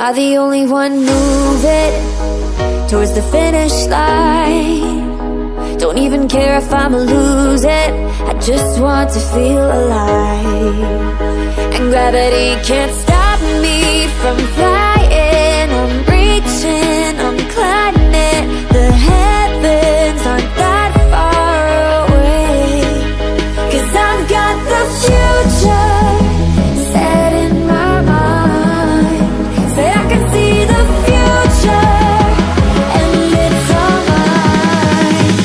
Am I the only one moving towards the finish line? Don't even care if I'ma lose it, I just want to feel alive. And gravity can't stop me from flying. I'm reaching, I'm climbing. The heavens aren't that far away. 'Cause I've got the future set in my mind. Say I can see the future, and it's all mine,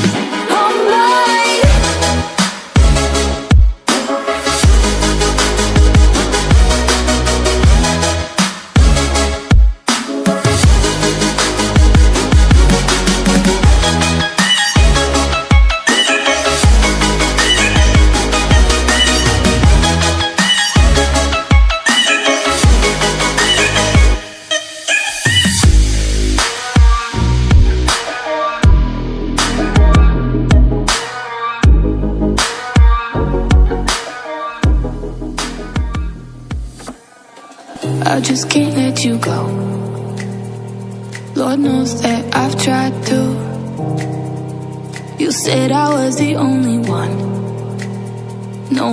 all mine. I just can't let you go. Lord knows that I've tried to. You said I was the only one,